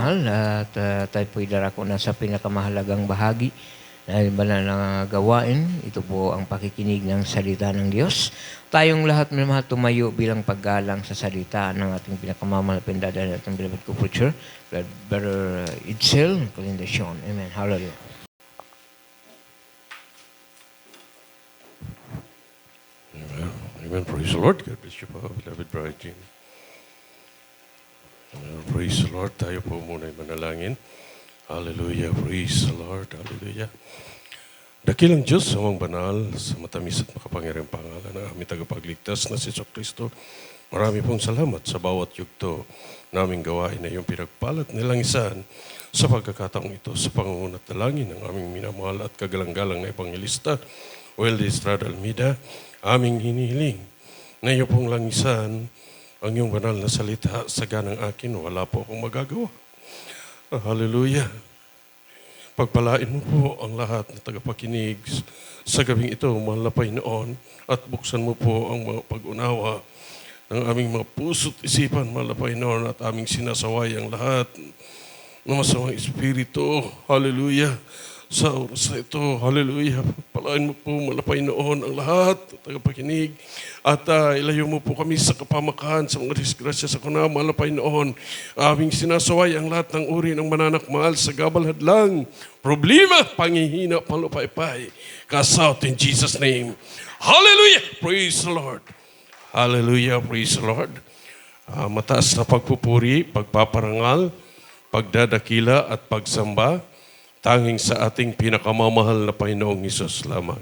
minamahal at tayo po'y darako na sa pinakamahalagang bahagi ng banal na gawain. Ito po ang pakikinig ng salita ng Diyos. Tayong lahat minamahal tumayo bilang paggalang sa salita ng ating pinakamamahal na pindada ng ating beloved co-preacher, Brother Edsel Calindasyon. Amen. Hallelujah. Amen. Praise the Lord. God bless you po, beloved bride Jean. Praise the Lord. Tayo po muna ay manalangin. Hallelujah. Praise the Lord. Hallelujah. Dakilang Diyos, amang banal, sa matamis at makapangyarihang pangalan ng aming tagapagligtas na si Kristo. Marami pong salamat sa bawat yugto naming gawain na iyong pinagpalat nilang isan sa pagkakataong ito sa pangungunat dalangin ng aming minamahal at kagalang-galang na Evangelista, Weldy Estrada Almeida. Aming hinihiling na iyo pong langisan ang iyong banal na salita sa ganang akin, wala po akong magagawa. Hallelujah. Pagpalain mo po ang lahat na tagapakinig sa gabing ito, mahal na Panginoon, at buksan mo po ang mga pag-unawa ng aming mga puso't isipan, mahal na Panginoon, at aming sinasaway ang lahat ng masamang espiritu. Hallelujah. Sa oras na ito, hallelujah, palain mo po, mahal na Panginoon, ang lahat ng tagapakinig, at ilayo mo po kami sa kapamakan, sa mga disgrasya sa kuna, mahal na Panginoon. Aming sinasaway ang lahat ng uri ng mananakmal sa gabal hadlang, problema, panghihina, palupaypay. Cast out in Jesus' name. Hallelujah! Praise the Lord. Hallelujah! Praise the Lord. Mataas na pagpupuri, pagpaparangal, pagdadakila at pagsamba, tanging sa ating pinakamamahal na Panginoong Hesus lamang.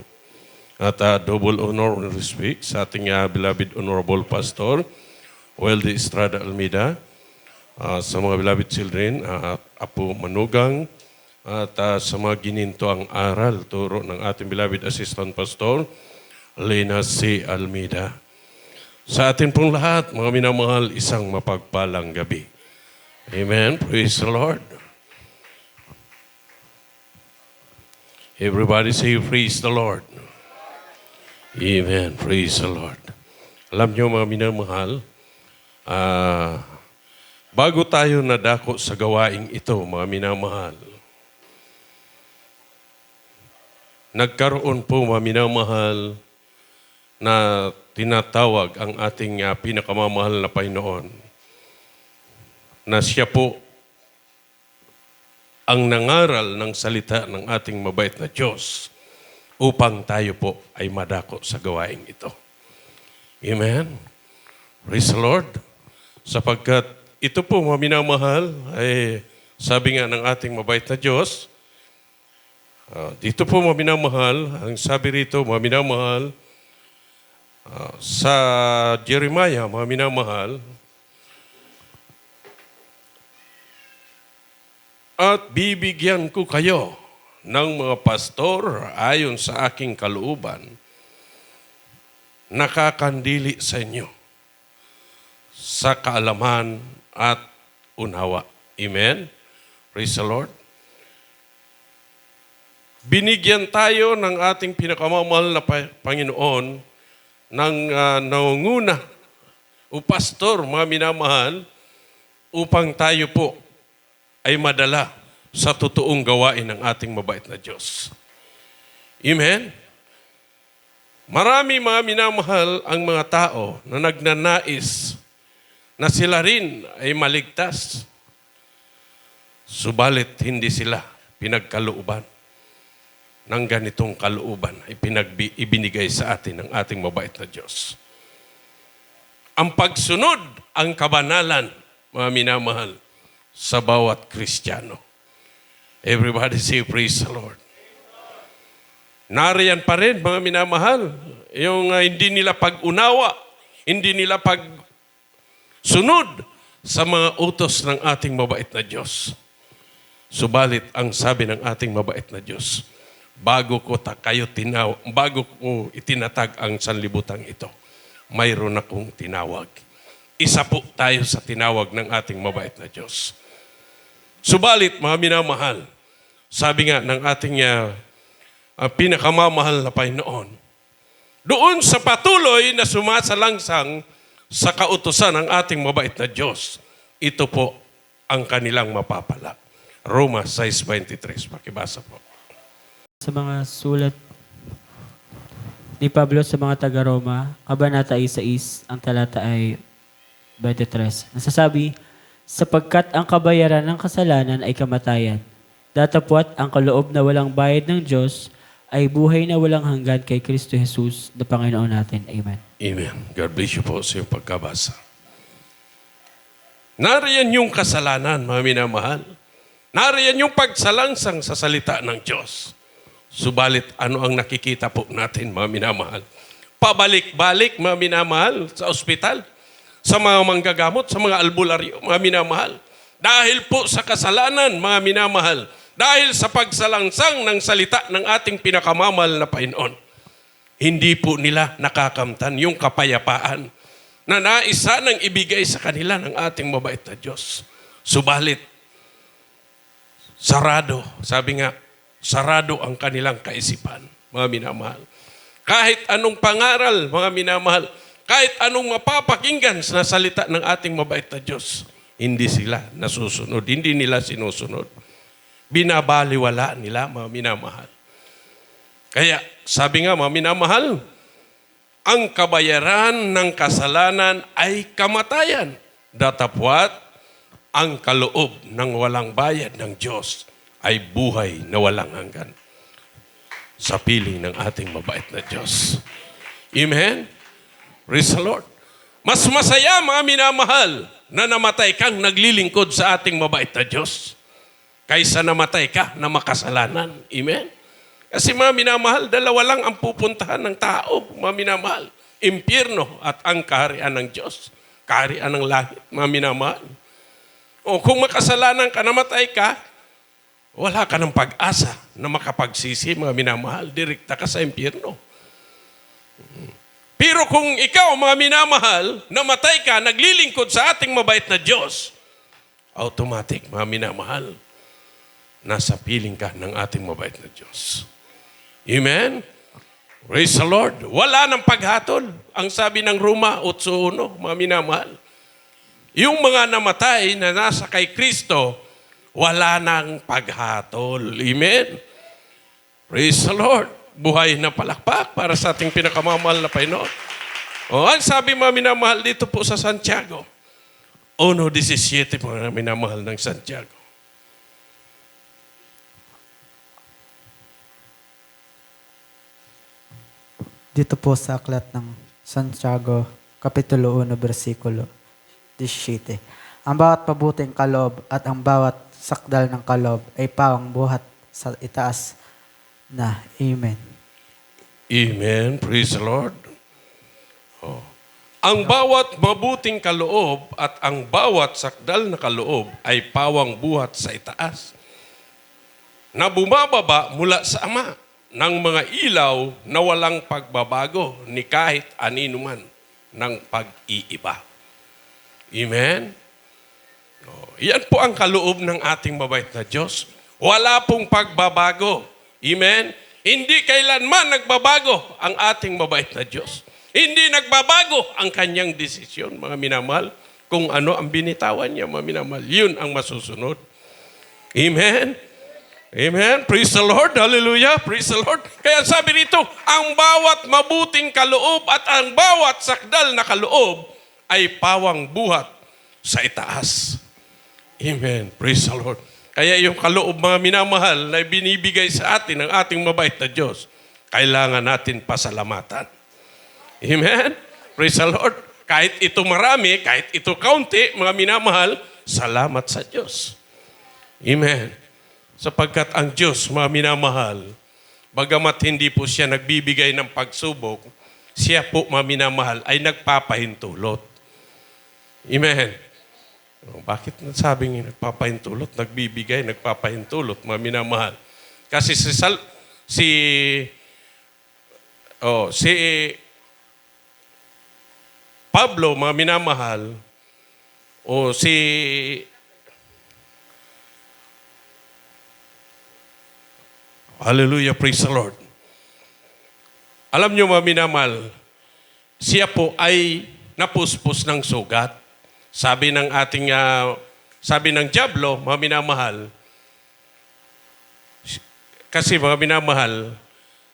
At double honor and respect sa ating beloved Honorable Pastor, Weldy Estrada Almeida, sa mga beloved children, Apo Manugang, at sa mga ginintoang aral, turo ng ating beloved Assistant Pastor, Lena C. Almeida. Sa atin pong lahat, mga minamahal, isang mapagpalang gabi. Amen. Praise the Lord. Everybody say, praise the Lord. Amen. Praise the Lord. Alam niyo mga minamahal, bago tayo nadako sa gawaing ito, mga minamahal, nagkaroon po mga minamahal na tinatawag ang ating pinakamamahal na Panginoon na siya po ang nangaral ng salita ng ating mabait na Diyos upang tayo po ay madako sa gawaing ito. Amen? Praise the Lord. Sapagkat ito po, mga minamahal, ay sabi nga ng ating mabait na Diyos, dito po, mga minamahal, ang sabi rito, mga minamahal, sa Jeremiah, mga minamahal, at bibigyan ko kayo ng mga pastor ayon sa aking kalooban, nakakandili sa inyo sa kaalaman at unawa. Amen? Praise the Lord. Binigyan tayo ng ating pinakamamahal na Panginoon ng nangunguna o pastor, mga minamahal, upang tayo po ay madala sa totoong gawain ng ating mabait na Diyos. Amen? Marami mga minamahal ang mga tao na nagnanais na sila rin ay maligtas. Subalit hindi sila pinagkalooban ng ganitong kalooban ay ibinigay sa atin ng ating mabait na Diyos. Ang pagsunod, ang kabanalan, mga minamahal, sa bawat Kristiyano. Everybody say, praise the Lord. Nariyan pa rin, mga minamahal, yung hindi nila pag-unawa, hindi nila pag-sunod sa mga utos ng ating mabait na Diyos. Subalit, ang sabi ng ating mabait na Diyos, bago ko itinatag ang sanlibutan ito, mayroon akong tinawag. Isa po tayo sa tinawag ng ating mabait na Diyos. Subalit, mga minamahal, sabi nga ng ating pinakamamahal na Panginoon, doon sa patuloy na sumasalangsang sa kautusan ng ating mabait na Diyos, ito po ang kanilang mapapala. Roma 6:23. Pakibasa po. Sa mga sulat ni Pablo sa mga taga-Roma, Kabanata 6, ang talata ay 23. Nasasabi, sapagkat ang kabayaran ng kasalanan ay kamatayan. Datapwat ang kaloob na walang bayad ng Diyos ay buhay na walang hanggan kay Kristo Jesus na Panginoon natin. Amen. Amen. God bless you po sa iyong pagkabasa. Nariyan yung kasalanan, mga minamahal. Nariyan yung pagsalangsang sa salita ng Diyos. Subalit, ano ang nakikita po natin, mga minamahal? Pabalik-balik, mga minamahal, sa ospital, sa mga manggagamot, sa mga albularyo, mga minamahal. Dahil po sa kasalanan, mga minamahal, dahil sa pagsalangsang ng salita ng ating pinakamamahal na Panginoon, hindi po nila nakakamtan yung kapayapaan na naisa nang ibigay sa kanila ng ating mabait na Diyos. Subalit, sarado, sabi nga, sarado ang kanilang kaisipan, mga minamahal. Kahit anong pangaral, mga minamahal, kahit anong mapapakinggan sa salita ng ating mabait na Diyos, hindi sila nasusunod, hindi nila sinusunod. Binabaliwala nila, mga minamahal. Kaya, sabi nga, mga minamahal, ang kabayaran ng kasalanan ay kamatayan. Datapwat, ang kaloob ng walang bayad ng Diyos ay buhay na walang hanggan. Sa piling ng ating mabait na Diyos. Amen? Praise the Lord. Mas masaya, mga minamahal, na namatay kang naglilingkod sa ating mabait na Diyos kaysa namatay ka na makasalanan. Amen? Kasi mga minamahal, dalawa lang ang pupuntahan ng tao, mga minamahal. Impyerno at ang kaharian ng Diyos. Kaharian ng langit, mga minamahal. O kung makasalanan ka, namatay ka, wala ka ng pag-asa na makapagsisi, mga minamahal. Direkta ka sa impyerno. Pero kung ikaw, mga minamahal, namatay ka, naglilingkod sa ating mabait na Diyos, automatic, mga minamahal, nasa piling ka ng ating mabait na Diyos. Amen? Praise the Lord. Wala ng paghatol. Ang sabi ng Roma 8:1, mga minamahal. Yung mga namatay na nasa kay Kristo, wala ng paghatol. Amen? Praise the Lord. Buhay na palakpak para sa ating pinakamamahal na Panginoon. O, ang sabi, mga minamahal, dito po sa Santiago. 1:17, mga minamahal ng Santiago. Dito po sa aklat ng Santiago, Kapitulo 1, versikulo 17. Ang bawat mabuting kaloob at ang bawat sakdal ng kaloob ay pawang buhat sa itaas na. Amen. Amen. Praise the Lord. Oh. Ang bawat mabuting kaloob at ang bawat sakdal na kaloob ay pawang buhat sa itaas na bumababa mula sa Ama ng mga ilaw na walang pagbabago ni kahit anino man ng pag-iiba. Amen? Yan po ang kaloob ng ating mabait na Diyos. Wala pong pagbabago. Amen? Hindi kailanman nagbabago ang ating mabait na Diyos. Hindi nagbabago ang kanyang desisyon, mga minamahal. Kung ano ang binitawan niya, mga minamahal. Yun ang masusunod. Amen? Amen. Praise the Lord. Hallelujah. Praise the Lord. Kaya sabi rito, ang bawat mabuting kaloob at ang bawat sakdal na kaloob ay pawang buhat sa itaas. Amen. Praise the Lord. Kaya yung kaloob, mga minamahal, na binibigay sa atin ng ating mabait na Diyos, kailangan natin pasalamatan. Amen. Praise the Lord. Kahit ito marami, kahit ito kaunti, mga minamahal, salamat sa Diyos. Amen. Sapagkat ang Diyos, mga minamahal, bagamat hindi po siya nagbibigay ng pagsubok, siya po, mga minamahal, ay nagpapahintulot. Amen. Bakit nasabing nagpapahintulot? Nagbibigay, nagpapahintulot, mga minamahal. Kasi si Pablo, mga minamahal, o si Hallelujah, praise the Lord. Alam niyo, mga minamahal, siya po ay napuspos ng sugat. Sabi ng ating Sabi ng Diablo, mga minamahal, kasi mga minamahal,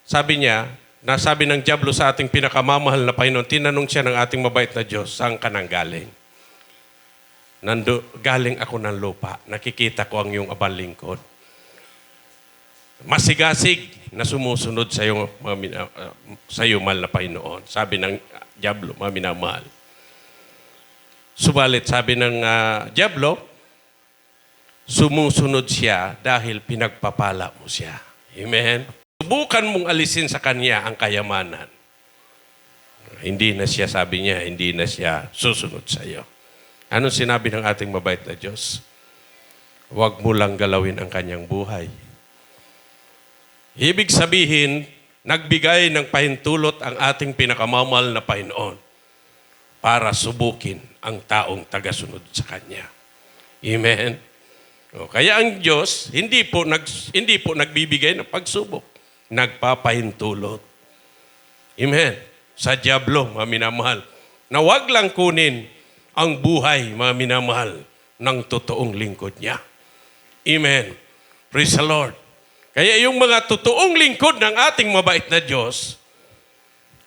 sabi niya, nasabi ng Diablo sa ating pinakamamahal na Panginoon, tinanong siya ng ating mabait na Diyos, saan ka nang galing? Galing ako ng lupa, nakikita ko ang iyong abang lingkod. Masigasig na sumusunod sa iyo, sa iyo, mahal na Panginoon. Sabi ng Diablo, mga minamahal. Subalit, sabi ng Diablo, sumusunod siya dahil pinagpapala mo siya. Amen? Subukan mong alisin sa kanya ang kayamanan. Hindi na siya, sabi niya, hindi na siya susunod sa iyo. Anong sinabi ng ating mabait na Diyos? Huwag mo lang galawin ang kanyang buhay. Ibig sabihin, nagbigay ng pahintulot ang ating pinakamamahal na Panginoon para subukin ang taong tagasunod sa Kanya. Amen? O, kaya ang Diyos, hindi po nagbibigay ng pagsubok. Nagpapahintulot. Amen? Sa Diablo, mga minamahal, na wag lang kunin ang buhay, mga minamahal, ng totoong lingkod niya. Amen? Praise the Lord. Kaya yung mga totoong lingkod ng ating mabait na Diyos,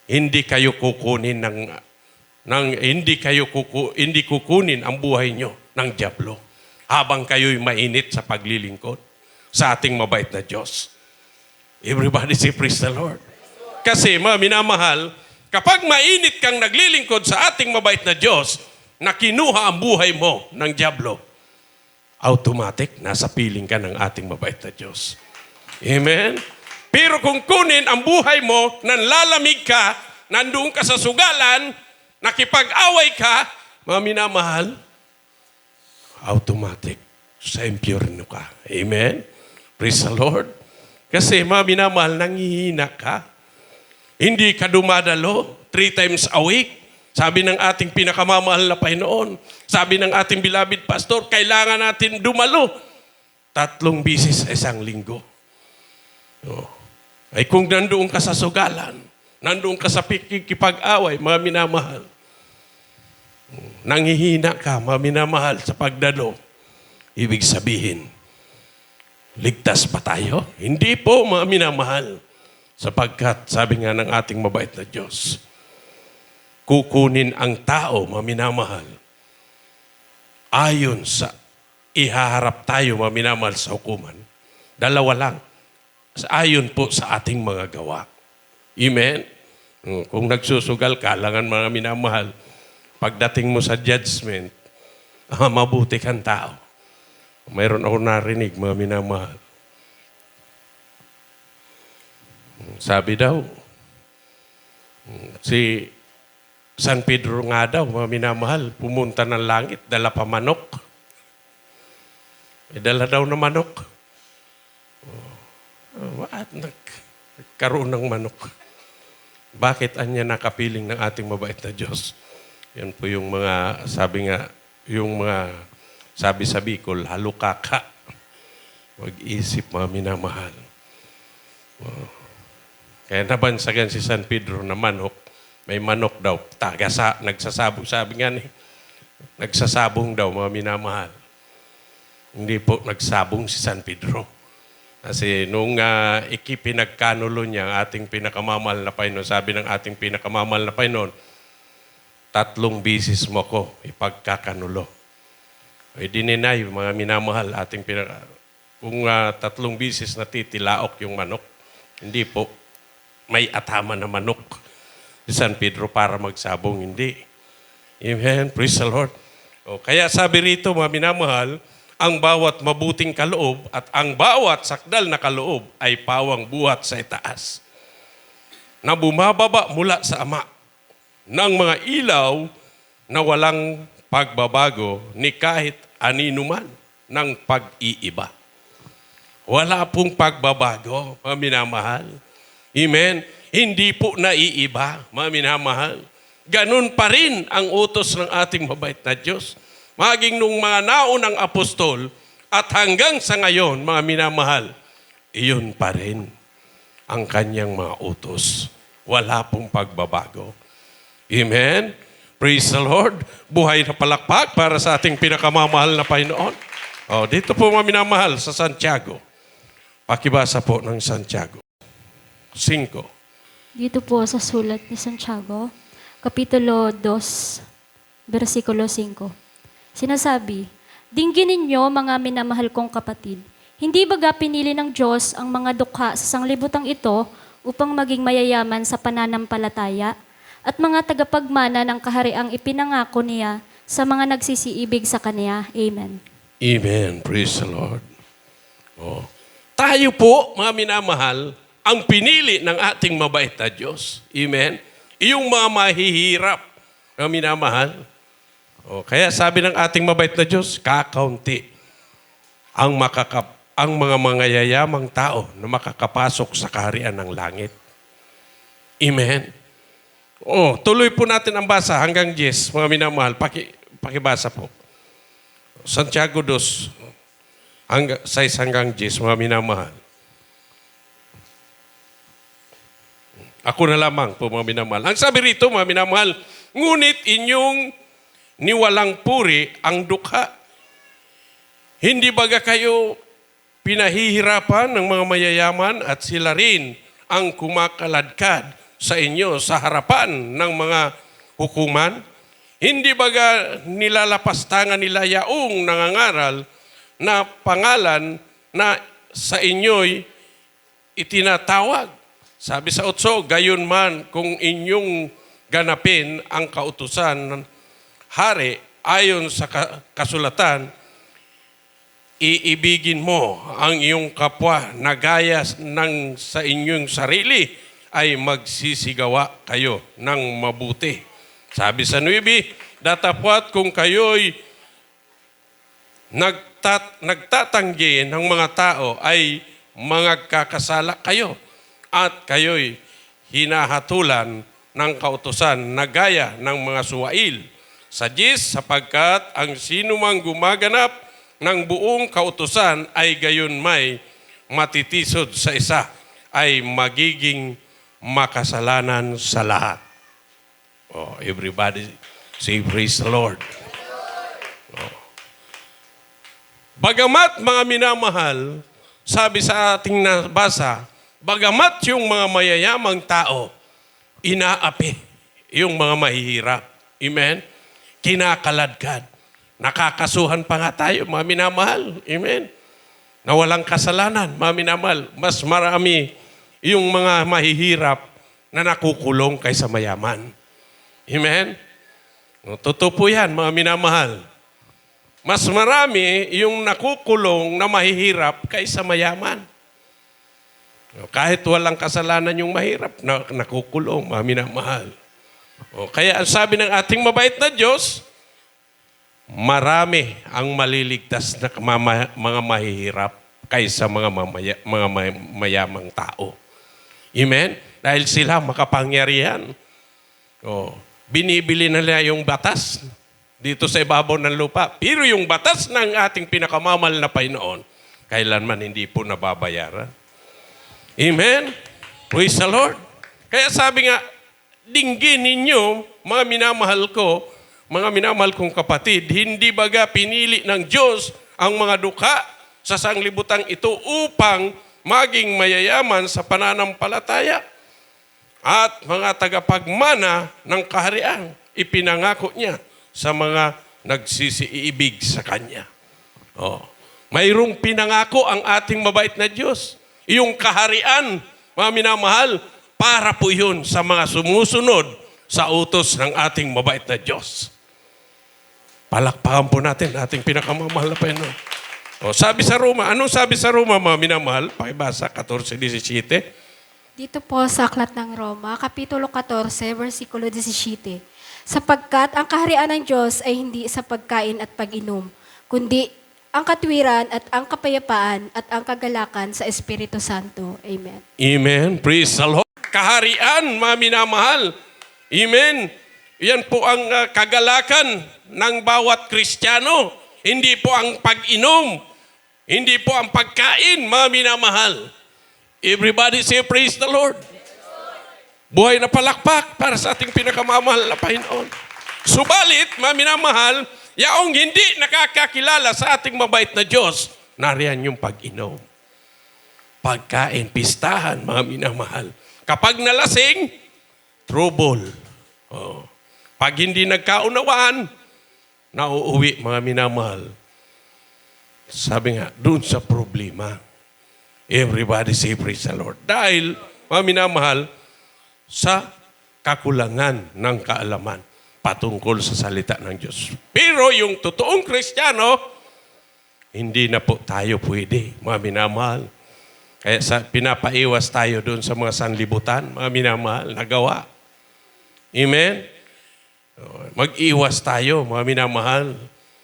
hindi kayo kukunin hindi kukunin ang buhay nyo ng Diablo habang kayo'y mainit sa paglilingkod sa ating mabait na Diyos. Everybody say praise the Lord. Kasi mga minamahal, kapag mainit kang naglilingkod sa ating mabait na Diyos, na kinuha ang buhay mo ng Diablo, automatic, nasa piling ka ng ating mabait na Diyos. Amen? Pero kung kunin ang buhay mo, nanlalamig ka, nandoon ka sa sugalan, nakipag-away ka, mga minamahal, automatic, sa impyerno ka. Amen? Praise the Lord. Kasi mga minamahal, nanghihina ka. Hindi ka dumadalo 3 times a week. Sabi ng ating pinakamamahal na Panginoon, sabi ng ating beloved pastor, kailangan natin dumalo 3 bisis sa isang linggo. Ay kung nandoon ka sa sugalan, nandoon ka sa pikikipag-away, mga minamahal, nanghihina ka, mga minamahal, sa pagdalo, ibig sabihin, ligtas pa tayo? Hindi po, mga minamahal. Sapagkat, sabi nga ng ating mabait na Diyos, kukunin ang tao, mga minamahal, ayon sa ihaharap tayo, mga minamahal, sa hukuman. 2 lang. Ayon po sa ating mga gawa. Amen? Kung nagsusugal ka, langan mga minamahal, pagdating mo sa judgment, mabuti kang tao. Mayroon ako narinig, mga minamahal. Sabi daw, si San Pedro nga daw, mga minamahal, pumunta ng langit, dala pa manok. Dala daw na manok. Nagkaroon ng manok. Bakit anya nakapiling ng ating mabait na Diyos? Yan po yung mga, sabi nga, yung mga sabi sa Bicol, halukaka. Mag-isip, mga minamahal. Kaya nabansagan si San Pedro na manok, may manok daw, nagsasabong, sabi nga nagsasabong daw, mga minamahal. Hindi po nagsabong si San Pedro. Kasi nung ikipinagkanulo niya ang ating pinakamamahal na Panginoon, sabi ng ating pinakamamahal na Panginoon, 3 bisis mo ko ipagkakanulo. Ay dininay, mga minamahal, kung 3 bisis natitilaok yung manok, hindi po may atama na manok si San Pedro para magsabong, hindi. Amen? Praise the Lord. Kaya sabi rito, mga minamahal, ang bawat mabuting kaloob at ang bawat sakdal na kaloob ay pawang buhat sa itaas, na bumababa mula sa Ama ng mga ilaw na walang pagbabago ni kahit anino man ng pag-iiba. Wala pong pagbabago, mga minamahal. Amen? Hindi po naiiba, mga minamahal. Ganun pa rin ang utos ng ating mabait na Diyos. Maging nung mga naunang apostol at hanggang sa ngayon, mga minamahal, iyon pa rin ang kanyang mga utos. Wala pong pagbabago. Amen? Praise the Lord. Buhay na palakpak para sa ating pinakamamahal na Panginoon. Dito po mga minamahal sa Santiago. Pakibasa po ng Santiago 5. Dito po sa sulat ni Santiago, Kapitulo 2, versikulo 5. Sinasabi, "Dinggin ninyo mga minamahal kong kapatid, hindi baga pinili ng Diyos ang mga dukha sa sanglibutang ito upang maging mayayaman sa pananampalataya at mga tagapagmana ng kahariang ipinangako niya sa mga nagsisiibig sa Kanya." Amen. Amen. Praise the Lord. Tayo po, mga minamahal, ang pinili ng ating mabait na Diyos. Amen. Iyong mga mahihirap, mga minamahal. Kaya sabi ng ating mabait na Diyos, kakaunti ang mga mangayayamang tao na makakapasok sa kaharian ng langit. Amen. Tuloy po natin ang basa hanggang 10, mga minamahal. Pakibasa po. Santiago 2, 6 hanggang 10, mga minamahal. Ako na lamang po, mga minamahal. Ang sabi rito, mga minamahal, ngunit inyong niwalang puri ang dukha. Hindi baga kayo pinahihirapan ng mga mayayaman at sila rin ang kumakaladkad sa inyo sa harapan ng mga hukuman? Hindi baga nilalapastangan nila yaong nangangaral na pangalan na sa inyo'y itinatawag? Sabi sa 8, gayon man kung inyong ganapin ang kautusan ng hari ayon sa kasulatan, iibigin mo ang iyong kapwa na gaya ng sa inyong sarili, ay magsisigawa kayo ng mabuti. Sabi sa 9, datapwat kung kayo'y nagtatanggi ng mga tao ay magkakasala kayo at kayo'y hinahatulan ng kautusan na gaya ng mga suwail. Sa 10, sapagkat ang sinumang gumaganap ng buong kautusan ay gayon may matitisod sa isa, ay magiging makasalanan sa lahat. Everybody say praise the Lord. Bagamat mga minamahal, sabi sa ating nabasa, bagamat yung mga mayayamang tao, inaapi yung mga mahihirap. Amen? Kinakaladkad. Nakakasuhan pa nga tayo, mga minamahal. Amen? Na walang kasalanan, mga minamahal. Mas marami yung mga mahihirap na nakukulong kaysa mayaman. Amen? Totoo po yan, mga minamahal. Mas marami yung nakukulong na mahihirap kaysa mayaman. Kahit walang kasalanan yung mahirap, nakukulong, mga minamahal. Kaya ang sabi ng ating mabait na Diyos, marami ang maliligtas na mga mahihirap kaysa mga mayamang tao. Amen? Dahil sila makapangyarihan. Binibili nila yung batas dito sa ibabaw ng lupa. Pero yung batas ng ating pinakamamahal na Panginoon, kailanman hindi po nababayaran. Amen? Praise the Lord. Kaya sabi nga, dinggin ninyo, mga minamahal ko, mga minamahal kong kapatid, hindi baga pinili ng Diyos ang mga dukha sa sanglibutang ito upang maging mayayaman sa pananampalataya at mga tagapagmana ng kaharian, ipinangako niya sa mga nagsisiibig sa Kanya. Mayroong pinangako ang ating mabait na Diyos. Yung kaharian, mga minamahal, para po yun sa mga sumusunod sa utos ng ating mabait na Diyos. Palakpakan po natin ating pinakamamahal na Panginoon. Sabi sa Roma, anong sabi sa Roma, mga minamahal? Pakibasa, 14:17. Dito po sa Aklat ng Roma, Kapitulo 14, versikulo 17. Sapagkat ang kaharian ng Diyos ay hindi sa pagkain at pag-inom, kundi ang katwiran at ang kapayapaan at ang kagalakan sa Espiritu Santo. Amen. Amen. Praise the Lord. Kaharian, mga minamahal. Amen. Yan po ang kagalakan ng bawat Kristiyano. Hindi po ang pag-inom. Hindi po ang pagkain, mga minamahal. Everybody say praise the Lord. Buhay na palakpak para sa ating pinakamamahal na Panginoon. Subalit, mga minamahal, yaong hindi nakakakilala sa ating mabait na Diyos, nariyan yung pag-inom. Pagkain, pistahan, mga minamahal. Kapag nalasing, trouble. Oh. Pag hindi nagkaunawaan, nauuwi, mga minamahal. Sabi nga, dun sa problema. Everybody say praise the Lord. Dahil, mga minamahal, sa kakulangan ng kaalaman patungkol sa salita ng Diyos. Pero yung totoong Kristiyano, hindi na po tayo pwede, mga minamahal. Kaya pinapaiwas tayo doon sa mga sanlibutan, mga minamahal, nagawa. Amen? Mag-iwas tayo, mga minamahal.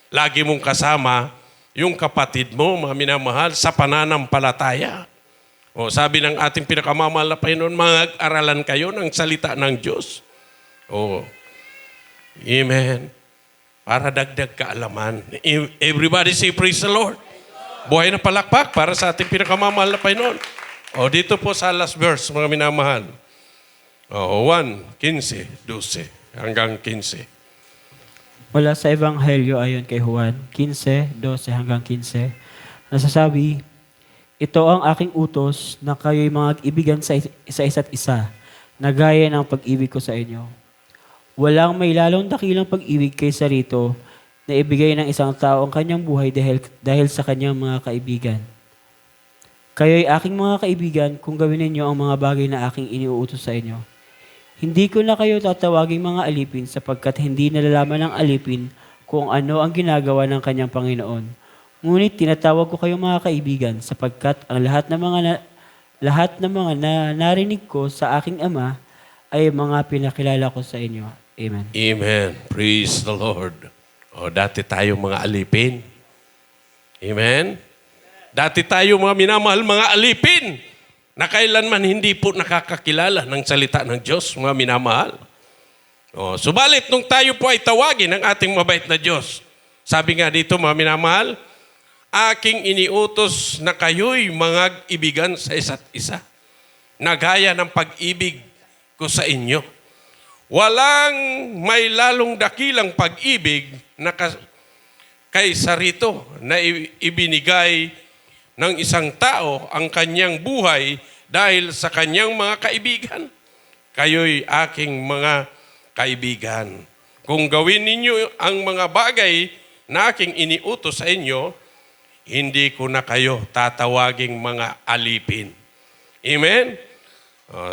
Lagi mong kasama yung kapatid mo, mga minamahal, sa pananampalataya. O, sabi ng ating pinakamamahal na Panginoon, mag-aralan kayo ng salita ng Diyos. O, amen. Para dagdag kaalaman. Everybody say praise the Lord. Buhay na palakpak para sa ating pinakamamahal na Panginoon. O, dito po sa last verse, mga minamahal. O, 1:15, 12, hanggang 15. Mula sa Ebanghelyo ayon kay Juan, 15:12 hanggang 15, nasasabi, ito ang aking utos na kayo'y mag-ibigan sa isa't isa, na gaya ng pag-ibig ko sa inyo. Walang may lalong dakilang pag-ibig kaysa rito na ibigay ng isang tao ang kanyang buhay dahil sa kanyang mga kaibigan. Kayo'y aking mga kaibigan kung gawin ninyo ang mga bagay na aking iniuutos sa inyo. Hindi ko na kayo tatawaging mga alipin sapagkat hindi nalalaman ng alipin kung ano ang ginagawa ng kanyang Panginoon. Ngunit tinatawag ko kayong mga kaibigan sapagkat ang lahat ng mga narinig ko sa aking Ama ay mga pinakilala ko sa inyo. Amen. Amen. Praise the Lord. O, dati tayo mga alipin. Amen. Dati tayo mga minamahal, mga alipin, na kailanman hindi po nakakakilala ng salita ng Diyos, mga minamahal. O, subalit, nung tayo po ay tawagin ng ating mabait na Diyos, sabi nga dito, mga minamahal, aking iniutos na kayo'y mga ibigan sa isa't isa, na gaya ng pag-ibig ko sa inyo. Walang may lalong dakilang pag-ibig na kaysa rito na ibinigay ng isang tao ang kanyang buhay dahil sa kanyang mga kaibigan. Kayo'y aking mga kaibigan. Kung gawin ninyo ang mga bagay na aking iniutos sa inyo, hindi ko na kayo tatawaging mga alipin. Amen?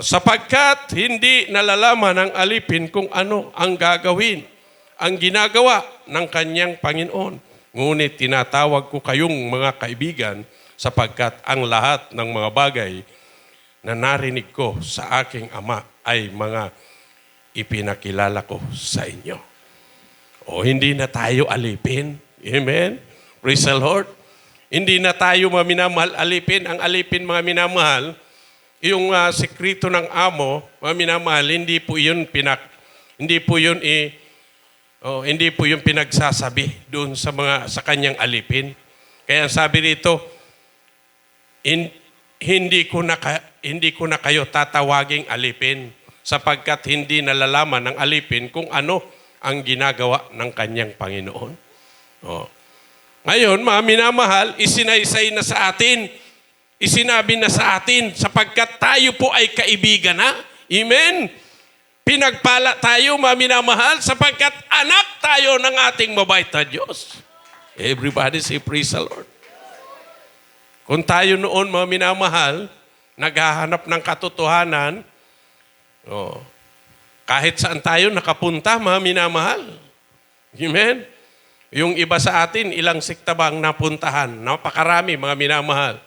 Sapagkat hindi nalalaman ng alipin kung ano ang gagawin, ang ginagawa ng kanyang Panginoon. Ngunit tinatawag ko kayong mga kaibigan sapagkat ang lahat ng mga bagay na narinig ko sa aking Ama ay mga ipinakilala ko sa inyo. O hindi na tayo alipin. Amen? Praise the Lord. Hindi na tayo mga minamahal alipin. Ang alipin mga minamahal, yung sekreto ng amo, mga minamahal, hindi po yun pinagsasabi doon sa kanyang alipin. Kaya sabi rito, hindi ko na kayo tatawaging alipin sapagkat hindi nalalaman ng alipin kung ano ang ginagawa ng kanyang Panginoon. Oh. Ngayon, mga minamahal, isinaysay na sa atin. Isinabi na sa atin sapagkat tayo po ay kaibigan na. Amen? Pinagpala tayo, mga minamahal, sapagkat anak tayo ng ating mabait na Diyos. Everybody say praise the Lord. Kung tayo noon, mga minamahal, naghahanap ng katotohanan, kahit saan tayo nakapunta, mga minamahal. Amen? Yung iba sa atin, ilang sikta bang napuntahan? Napakarami, mga minamahal.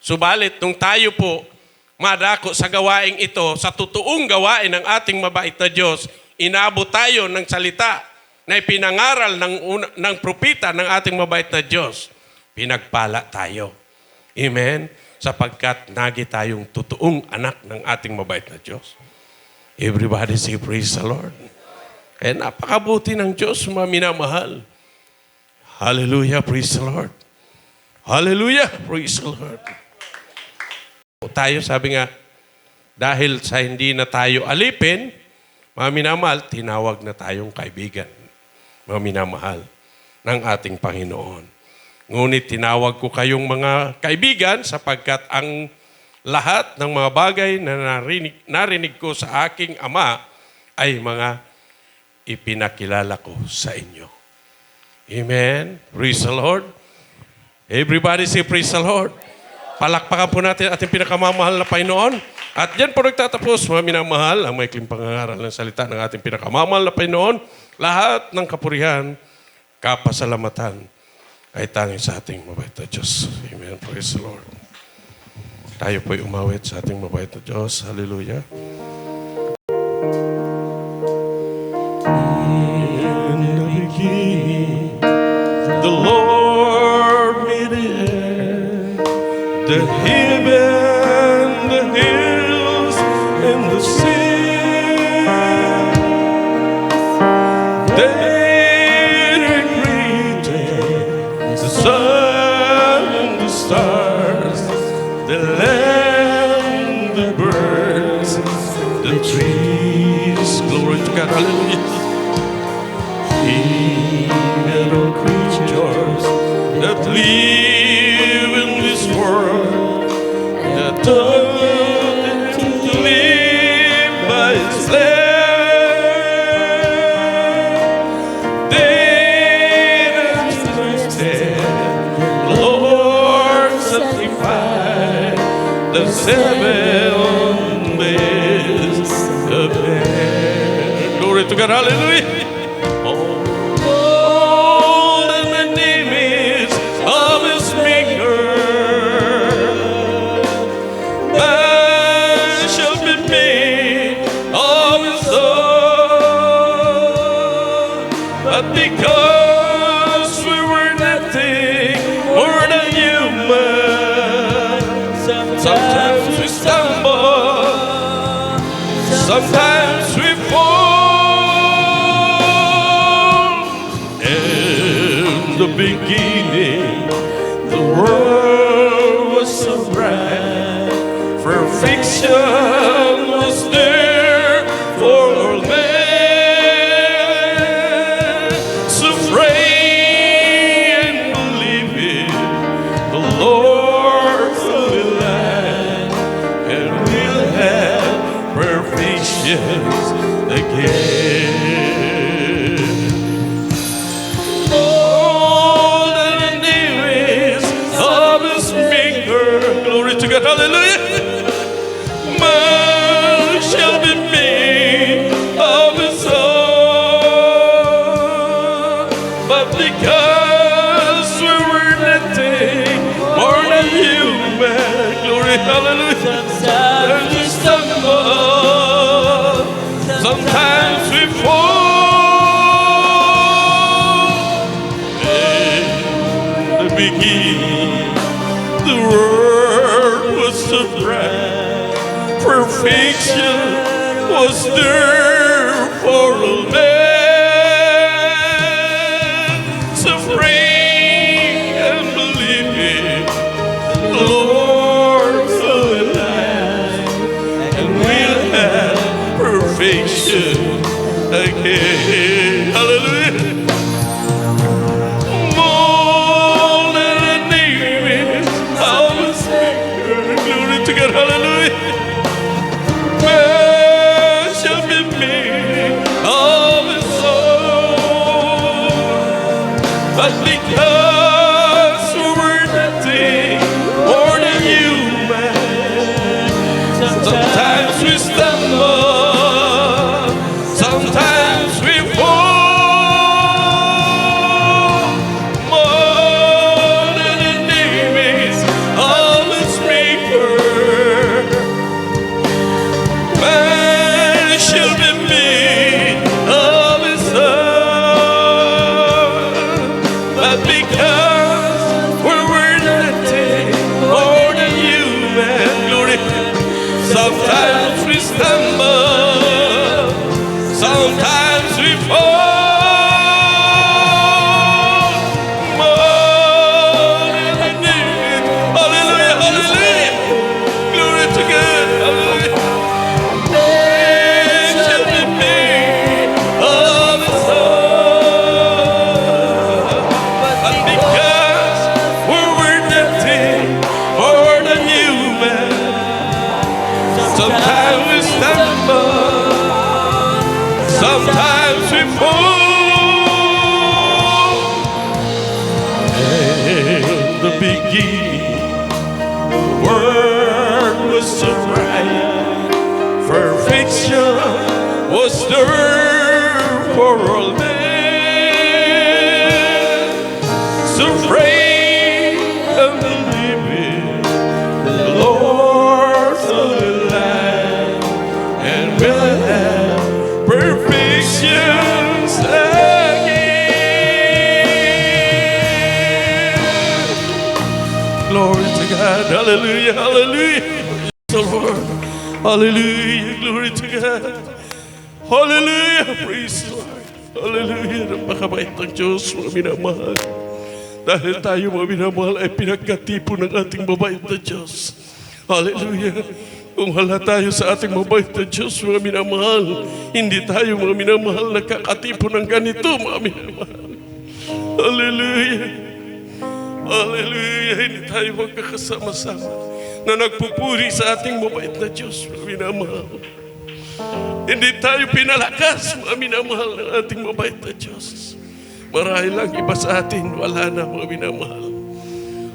Subalit, nung tayo po madako sa gawaing ito, sa totoong gawain ng ating mabait na Diyos, inabot tayo ng salita na ipinangaral ng propita ng ating mabait na Diyos. Pinagpala tayo. Amen? Sapagkat nagi tayong totoong anak ng ating mabait na Diyos. Everybody say praise the Lord. Kaya napakabuti ng Diyos, mga minamahal. Hallelujah, praise the Lord. Hallelujah, praise the Lord. Tayo, sabi nga, dahil sa hindi na tayo alipin, Mga minamahal, tinawag na tayong kaibigan. Mga minamahal ng ating Panginoon. Ngunit tinawag ko kayong mga kaibigan sapagkat ang lahat ng mga bagay na narinig ko sa aking Ama ay mga ipinakilala ko sa inyo. Amen. Praise the Lord. Everybody say praise the Lord. Palakpakan po natin ating pinakamamahal na Panginoon. At diyan po nagtatapos, mga minamahal, ang maikling pangangaral ng salita ng ating pinakamamahal na Panginoon. Lahat ng kapurihan, kapasalamatan ay tanging sa ating mabait na Diyos. Amen. Praise the Lord. Tayo po'y umawit sa ating mabait na Diyos. Hallelujah. In the beginning, the Lord made the air, the heaven, the hills, and the sea. They created the sun and the stars, the land, the birds, the trees. Glory to God. Hallelujah. Even all creatures that live in this world, that don't live by His land, they that trusted the Lord sanctified the 7 days of heaven. Glory to God. Hallelujah. All in the name is of His maker. Man shall be made of His own. But because we were nothing more than human, sometimes we stumble, sometimes we fall. In the beginning, the world was so bright, perfection was there for all men. So pray and believe it, the Lord will act, and we'll have perfection again. All the names of His maker. Glory to God. Hallelujah. Man shall be made of His own. But because we were nothing more than human, glory, hallelujah. Sometimes we stumble, sometimes we fall. In the beginning, the world was so bright, perfection was there for all men. So pray and believe it, the Lord will act, and we'll have perfection again. Hallelujah. More than a name is of His maker. Glory to God. Hallelujah. Man shall be made of His own. But because we were nothing more than human, sometimes we stumble, sometimes we fall. More than a name is of His maker. Man shall be made of His own. But because we were nothing more than human, glory, sometimes we stumble. In the beginning, the Word was so bright, perfection was there for all men. So pray and believe the Lord's the light, and will have perfections again. Glory to God, hallelujah, hallelujah. Praise the Lord, hallelujah, glory to God. Hallelujah, praise the Lord. Hallelujah, napakabait ng Diyos, mga minamahal. Dahil tayo mga minamahal ay pinagkatipo ng ating mabait na Diyos. Hallelujah. Kung hala tayo sa ating mabait na Diyos, mga minamahal, hindi tayo mga minamahal nakakatipo ng ganito, mga minamahal. Hallelujah. Hallelujah. Hindi tayo magkakasama-sama na nagpupuri sa ating mabait na Diyos, mga minamahal. Hindi tayo pinalakas, mga minamahal ng ating mabait na Diyos. Marahil lang iba sa atin, wala na, mga minamahal.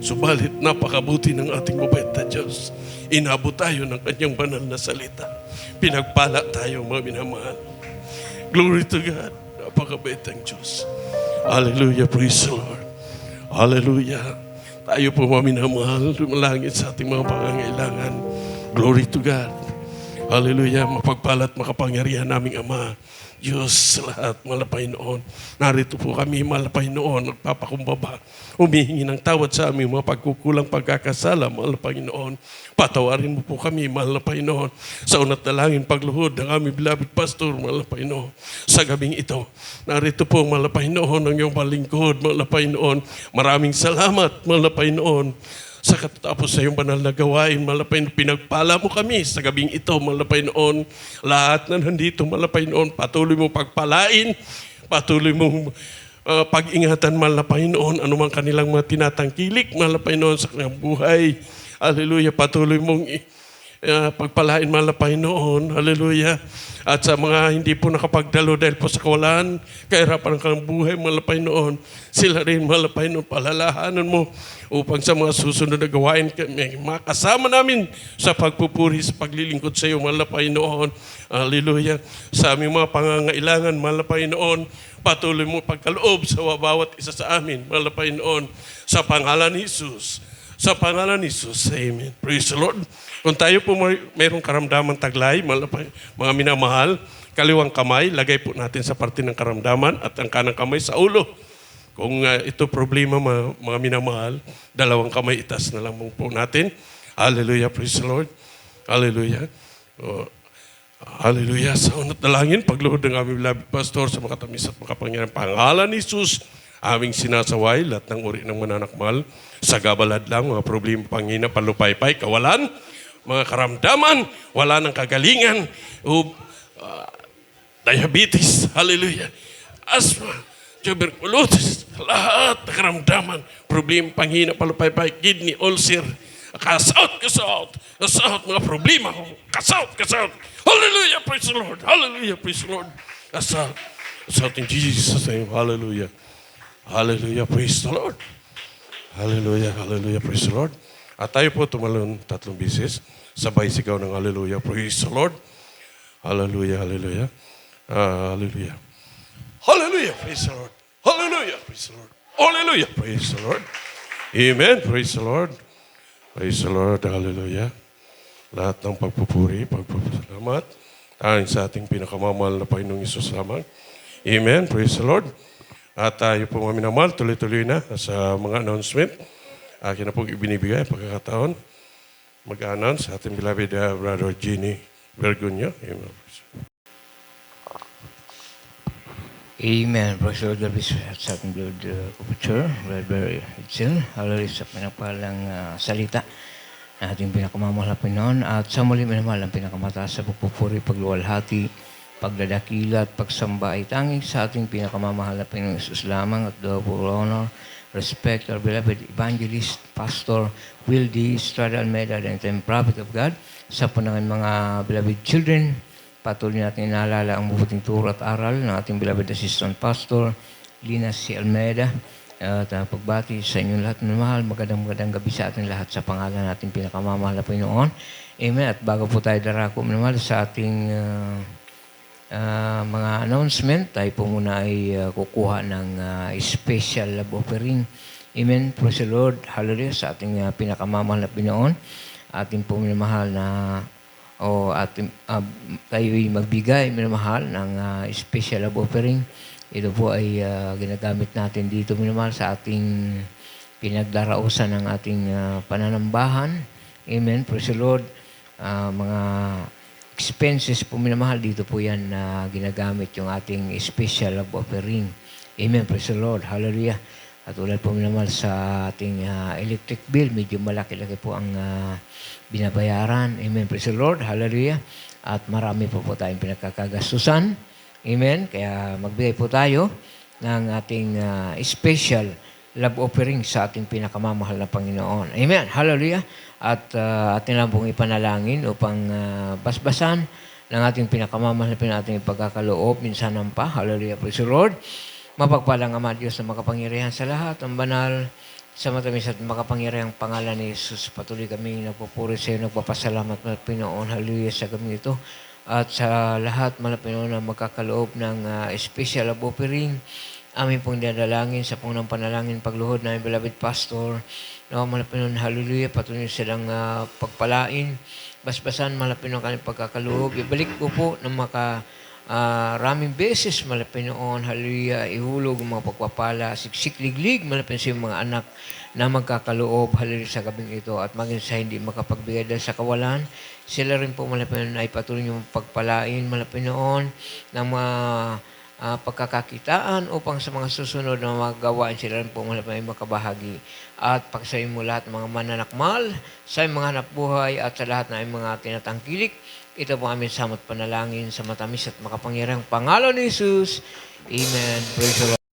Subalit napakabuti ng ating mabait na Diyos. Inabot tayo ng kanyang banal na salita. Pinagpala tayo, mga minamahal. Glory to God. Napakabait ang Diyos. Hallelujah, praise the Lord. Hallelujah. Tayo po, mga minamahal, lumalangin sa ating mga pangangailangan. Glory to God. Hallelujah, mapagpalat makapangyarihan naming Ama, Diyos sa lahat, malapay noon. Narito po kami, malapay noon, nagpapakumbaba, humihingi ng tawad sa aming mga pagkukulang pagkakasala, malapay noon. Patawarin mo po kami, malapay noon. Sa unat dalangin, pagluhod ng aming beloved pastor, malapay noon. Sa gabing ito, narito po, malapay noon, ang iyong palingkod, malapay noon. Maraming salamat, malapay noon. Sa katatapos sa iyong banal na gawain, malapay na pinagpala mo kami sa gabing ito, malapay noon. Lahat na nandito, malapay noon, patuloy mo pagpalain, patuloy mong pag-ingatan, malapay noon, anumang kanilang mga tinatangkilik, malapay noon sa kanilang buhay. Hallelujah, patuloy mong pagpalain, malapay noon. Hallelujah. At sa mga hindi po nakapagdalo dahil po sa kawalan, kahirapan ng kanilang buhay, malapay noon. Sila rin, malapay noon, palalahanan mo upang sa mga susunod na gawain kami, makasama namin sa pagpupuri, sa paglilingkod sa iyo, malapay noon. Hallelujah. Sa aming mga pangangailangan, malapay noon. Patuloy mo pagkaloob sa bawat isa sa amin, malapay noon. Sa pangalan ni Jesus. Sa pangalan ni Jesus. Amen. Praise the Lord. Kung tayo po mayroong karamdaman taglay, malapay, mga minamahal, kaliwang kamay, lagay po natin sa parte ng karamdaman at ang kanang kamay sa ulo. Kung ito problema, mga minamahal, dalawang kamay itas na lang po natin. Hallelujah, praise the Lord. Hallelujah. Hallelujah. Sa unat dalangin, pagluhod ng aming beloved pastor sa makatamis at makapangyarihan pangalan ni Jesus, aming sinasaway, lahat ng uri ng mananakmal, sa gabalad lang, mga problema, panghina, palupaypay, kawalan, mga karamdaman, wala ng kagalingan, diabetes, hallelujah, asthma, tuberculosis, lahat ng karamdaman, problema, panghina, palupaypay, kidney, ulcer, kasaut, mga problema, kasaut, hallelujah, praise the Lord, hallelujah, praise the Lord, kasaut in Jesus' name, hallelujah, hallelujah, praise the Lord, hallelujah, hallelujah, praise the Lord. At tayo po tumalon 3 bisis, sabay sigaw ng hallelujah, praise the Lord, hallelujah, hallelujah, hallelujah, hallelujah, praise the Lord, hallelujah, praise the Lord, hallelujah, praise the Lord, amen, praise the Lord, praise the Lord, hallelujah. Lahat ng pagpupuri, pagpapasalamat, tanging sa ating pinakamamahal na Panginoong Isus lamang, amen, praise the Lord. At tayo po mga minamahal, tuloy-tuloy na sa mga announcement. Akin na pong ibinibigay ang pagkakataon. Mag-announce sa ating beloved Brother Gini Vergonyo. Amen. Amen. Praise the Lord, God bless sa ating blood kupitsure, Brother Itzel. Hallelujah sa pinapalang salita na ating pinakamamahal na Panginoon. At sa muli minamahal ang pinakamataas sa pagpupuri, pagluwalhati, pagdadakila at pagsamba ay tanging sa ating pinakamamahal na Panginoong Isus lamang at double honor, respect our beloved evangelist, Pastor Will D. Estrada Almeida, the time prophet of God, sa panangan mga beloved children, Patuloy natin inaalala ang mabuting turo at aral ng ating beloved assistant pastor, Linas C. Almeida. At pagbati sa inyong lahat ng mahal, magandang gabi sa ating lahat sa pangalan natin pinakamamahal na Panginoon. Amen. At bago po tayo darako mahal sa ating mga announcement, tayo po muna ay kukuha ng special love offering. Amen. Praise the Lord. Hallelujah. Sa ating pinakamamahal na Panginoon. Ating po minamahal na tayo'y magbigay minamahal ng special love offering. Ito po ay ginagamit natin dito minamahal sa ating pinagdarausan ng ating pananambahan. Amen. Praise the Lord. Mga expenses po minamahal dito po yan na ginagamit yung ating special love offering. Amen. Praise the Lord. Hallelujah. At tulad po minamahal sa ating electric bill, medyo malaki-laki po ang binabayaran. Amen. Praise the Lord. Hallelujah. At marami po tayong pinagkakagastusan. Amen. Kaya magbigay po tayo ng ating special love offering sa ating pinakamamahal na Panginoon. Amen. Hallelujah. At atin lang pong ipanalangin upang basbasan ng ating pinakamamahal na ating ipagkakaloob minsan pa. Hallelujah. Praise the Lord. Mapagpalang Ama Diyos na makapangyarihan sa lahat, ang banal, sa matamis at makapangyarihang pangalan ni Jesus. Patuloy kami nagpupuri sa iyo, nagpapasalamat na Pinoon. Hallelujah sa gabi ito. At sa lahat, Pinoon, na magkakaloob ng special love offering, amin pong dinadalangin sa punang panalangin pagluhod ng beloved pastor. No, Pinoon, hallelujah, patuloy silang pagpalain. Basbasan, Pinoon, kanyang pagkakaloob. Ibalik ko po ng raming beses, Pinoon, hallelujah, ihulog ang mga pagpapala, siksik-liglig, Pinoon, sa mga anak na magkakaloob, hallelujah, sa gabing ito, at maging sa hindi makapagbigay dahil sa kawalan, sila rin po, Pinoon, ay patuloy yung pagpalain, Pinoon, ng mga pagkakakitaan upang sa mga susunod na mga gawain sila rin po, Pinoon, ay makabahagi. At pagsayin mo lahat ng mga mananakmal, sa mga hanap buhay, at sa lahat ng mga tinatangkilik, ito po aming samot panalangin sa matamis at makapangyarihang pangalan ni Jesus. Amen. Praise the Lord.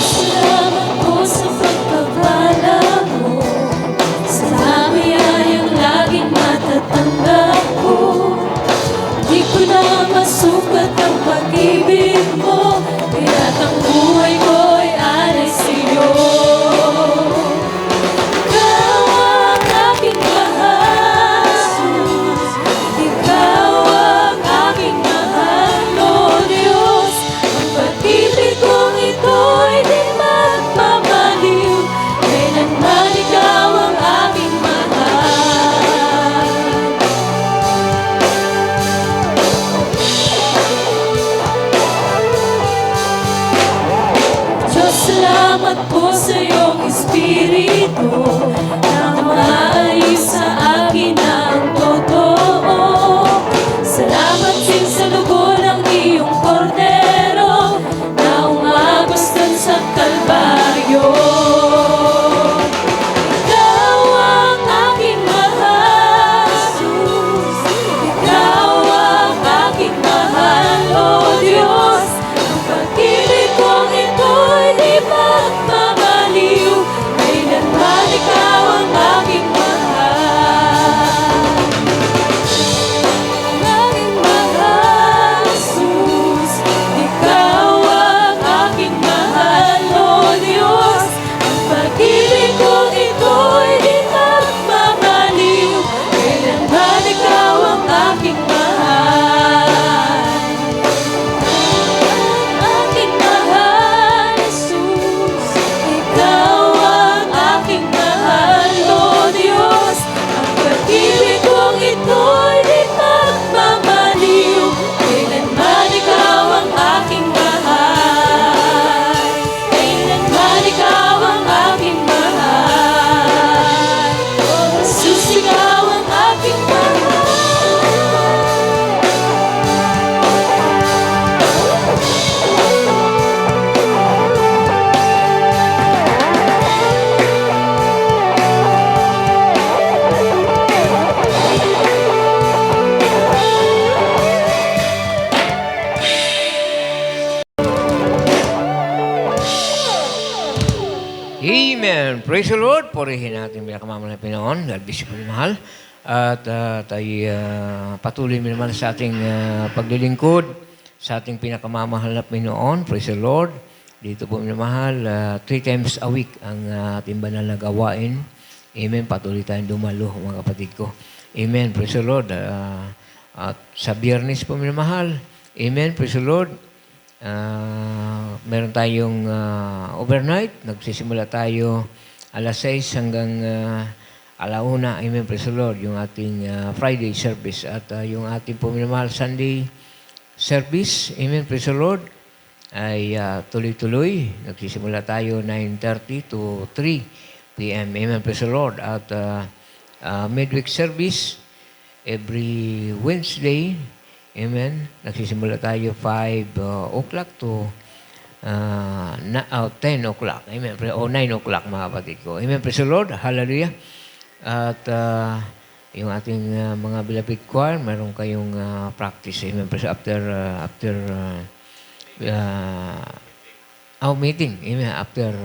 Salamat po sa pagpapala mo, sa biyayang laging matatanggap ko. Di ko na masukat ang pag-ibig mo, kaya't ang buhay ko'y alay sa'yo. Ikaw ang aking mahal, Jesus. Ikaw ang aking mahal, O Diyos. Ang pag-ibig kong ito'y di magmamaliw, kailanman ikaw ang aking mahal. Diyos, salamat po sa iyong Espiritu na maayos sa akin ang totoo. Salamat din sa dugo ng iyong kordero na umagos dun sa Kalbaryo. Ikaw ang aking mahal, Jesus. Ikaw ang aking mahal, O Diyos. Ang pag-ibig kong ito'y di magmamaliw, kailanman ikaw ang Amen. Praise the Lord. Purihin natin pinakamamahal na Pinoon. God bless you po mahal. At tayo patuloy naman sa ating paglilingkod sa ating pinakamamahal na Pinoon. Praise the Lord. Dito po minamahal, 3 times a week ang ating banal na gawain. Amen. Patuloy tayong dumalo, mga kapatid ko. Amen. Praise the Lord. At sa Biyernes po minamahal. Amen. Praise the Lord. Meron tayong overnight. Nagsisimula tayo alas 6 hanggang alauna. Amen. Praise the Lord. Yung ating Friday service at yung ating puminamahal Sunday service. Amen. Praise the Lord. Ay tuloy-tuloy. Nagsisimula tayo 9:30 to 3 p.m. Amen. Praise the Lord. At midweek service every Wednesday. Amen. Nagsisimula tayo 5 o'clock to 10 o'clock. Amen. O 9 o'clock, mga kapatid ko. Amen. Praise the Lord. Hallelujah. At yung ating mga beloved choir, meron kayong practice. Amen. After our meeting. Amen. After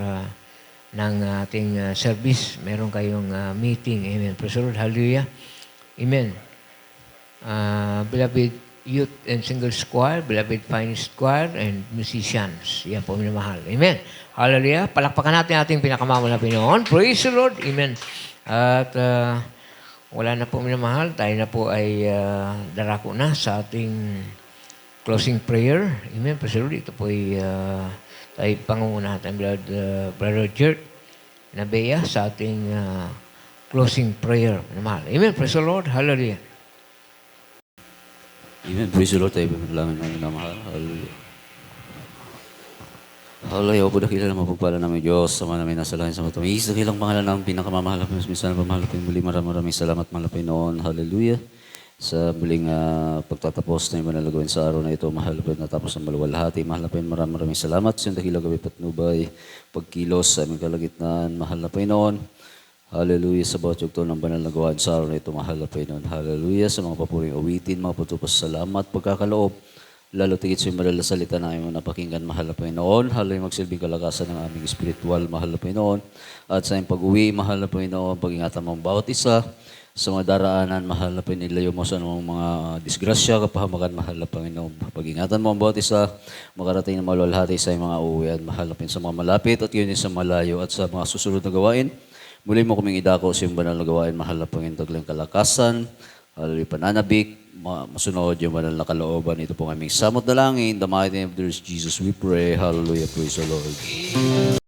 ng ating service, meron kayong meeting. Amen. Praise the Lord. Hallelujah. Amen. Beloved youth and singles choir, beloved finest choir, and musicians. Yan po minamahal. Amen. Hallelujah. Palakpakan natin ating pinakamamahal na Pinoon. Praise the Lord. Amen. At wala na po minamahal. Tayo na po ay darako na sa ating closing prayer. Amen. Praise the Lord. Ito po ay tayo pangunguna natin, Brother Gert Nabea, sa ating closing prayer. Minamahal. Amen. Praise the Lord. Hallelujah. Amen. Praise the Lord. Tayo pinaglaman namin na mahal. Hallelujah. Hallelujah. Opo dakila na mapagpala namin Diyos. Sama namin nasa langit sa matamis. Dakilang pangalan ng pinakamamahal na minsan na pamahalapin muli. Maraming salamat mahalapin noon. Hallelujah. Sa muling pagtatapos na yung manalagawin sa araw na ito. Mahalapin na tapos ang maluwalhati. Mahalapin maraming salamat. Sa dakila gabi patnubay. Pagkilos sa aming kalagitnaan. Mahalapin noon. Hallelujah sa bawat yugto ng banal na gawain sa araw na ito, mahal na Panginoon. Hallelujah sa mga papuring awitin, mga pagtupos salamat, pagkakaloob, lalo tigit sa yung malala salita na aming napakinggan, mahal na Panginoon. Hallelujah magsilbing kalakasan ng aming spiritual, mahal na Panginoon. At sa iyong pag-uwi, mahal na Panginoon, pag-ingatan mo ang bawat isa, sa mga daraanan, mahal na Panginoon, ilayo mo sa mga disgrasya, kapahamakan, mahal na Panginoon. Pag-ingatan mo ang bawat isa, makarating na maluwalhati sa iyong mga uwian, mahal na Panginoon, sa mga malapit at yun sa malayo at sa mga susunod na gawain. Muli mo kaming idako sa iyong banal na gawain, mahal na Panginoon, taglang kalakasan, hallelujah, pananabik, masunod yung banal na kalooban. Ito po aming samot na langin. In the mighty name of Jesus we pray. Hallelujah, praise the Lord.